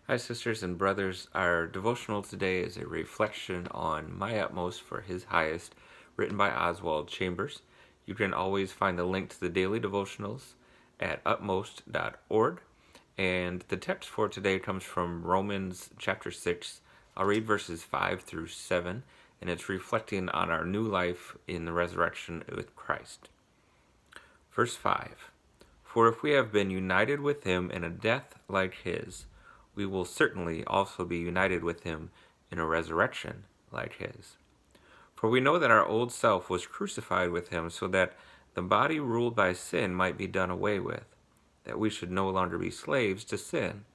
Hi, sisters and brothers. Our devotional today is a reflection on My Utmost for His Highest, written by Oswald Chambers. You can always find the link to the daily devotionals at utmost.org. And the text for today comes from Romans chapter 6. I'll read verses 5 through 7, and it's reflecting on our new life in the resurrection with Christ. Verse 5. For if we have been united with him in a death like his, we will certainly also be united with him in a resurrection like his. For we know that our old self was crucified with him so that the body ruled by sin might be done away with, that we should no longer be slaves to sin,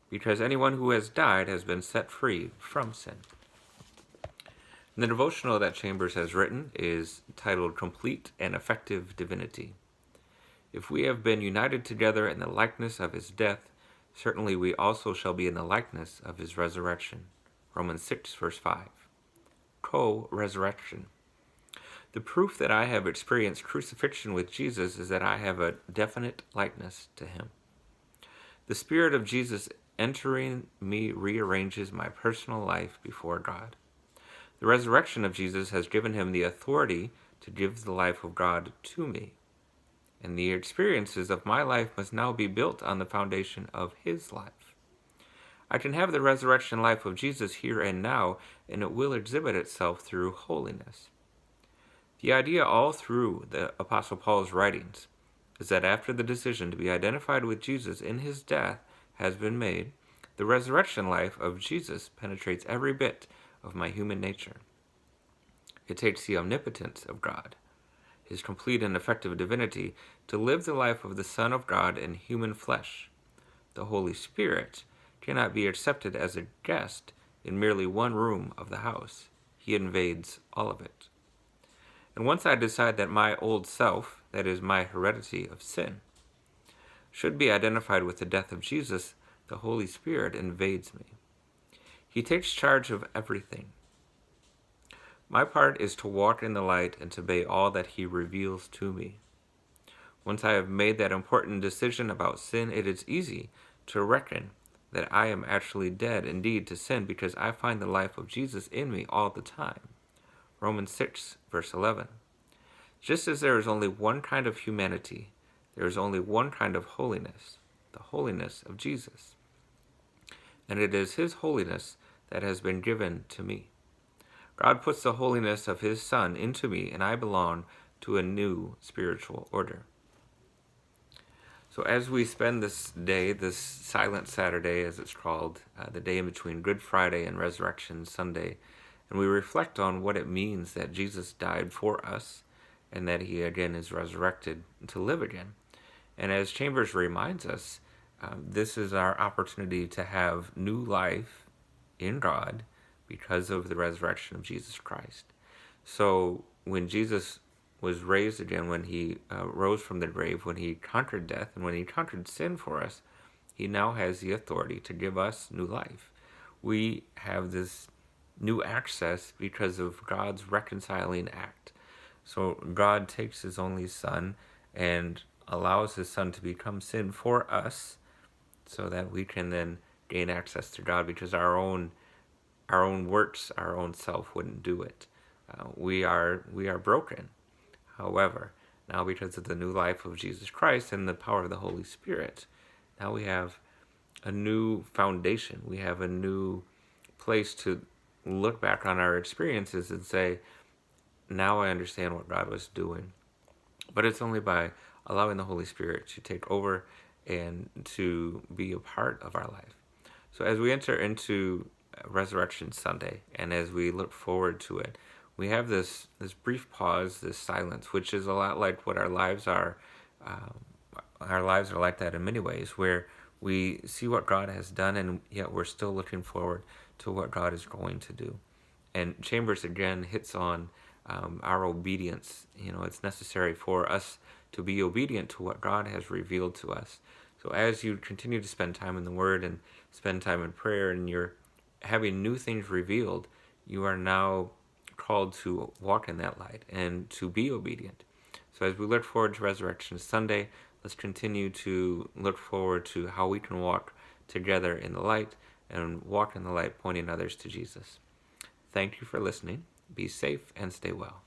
because anyone who has died has been set free from sin. And the devotional that Chambers has written is titled Complete and Effective Divinity. If we have been united together in the likeness of his death, certainly we also shall be in the likeness of his resurrection. Romans 6, verse 5. Co-resurrection. The proof that I have experienced crucifixion with Jesus is that I have a definite likeness to him. The Spirit of Jesus entering me rearranges my personal life before God. The resurrection of Jesus has given him the authority to give the life of God to me. And the experiences of my life must now be built on the foundation of his life. I can have the resurrection life of Jesus here and now, and it will exhibit itself through holiness. The idea all through the Apostle Paul's writings is that after the decision to be identified with Jesus in his death has been made, the resurrection life of Jesus penetrates every bit of my human nature. It takes the omnipotence of God, his complete and effective divinity, to live the life of the Son of God in human flesh. The Holy Spirit cannot be accepted as a guest in merely one room of the house. He invades all of it. And once I decide that my old self, that is my heredity of sin, should be identified with the death of Jesus, the Holy Spirit invades me. He takes charge of everything. My part is to walk in the light and to obey all that he reveals to me. Once I have made that important decision about sin, it is easy to reckon that I am actually dead indeed to sin because I find the life of Jesus in me all the time. Romans 6, verse 11. Just as there is only one kind of humanity, there is only one kind of holiness, the holiness of Jesus. And it is his holiness that has been given to me. God puts the holiness of his Son into me, and I belong to a new spiritual order. So as we spend this day, this silent Saturday as it's called, the day in between Good Friday and Resurrection Sunday, and we reflect on what it means that Jesus died for us and that he again is resurrected to live again. And as Chambers reminds us, this is our opportunity to have new life in God because of the resurrection of Jesus Christ. So when Jesus was raised again, when he rose from the grave, when he conquered death, and when he conquered sin for us, he now has the authority to give us new life. We have this new access because of God's reconciling act. So God takes his only Son and allows his Son to become sin for us so that we can then gain access to God, because our own works, our own self wouldn't do it. We are broken. However, now because of the new life of Jesus Christ and the power of the Holy Spirit, now we have a new foundation. We have a new place to look back on our experiences and say, now I understand what God was doing. But it's only by allowing the Holy Spirit to take over and to be a part of our life. So as we enter into Resurrection Sunday, and as we look forward to it, we have this brief pause, this silence, which is a lot like what our lives are. Our lives are like that in many ways, where we see what God has done, and yet we're still looking forward to what God is going to do. And Chambers again hits on our obedience. It's necessary for us to be obedient to what God has revealed to us. So as you continue to spend time in the Word and spend time in prayer, and you're having new things revealed, you are now called to walk in that light and to be obedient. So as we look forward to Resurrection Sunday, let's continue to look forward to how we can walk together in the light and walk in the light, pointing others to Jesus. Thank you for listening. Be safe and stay well.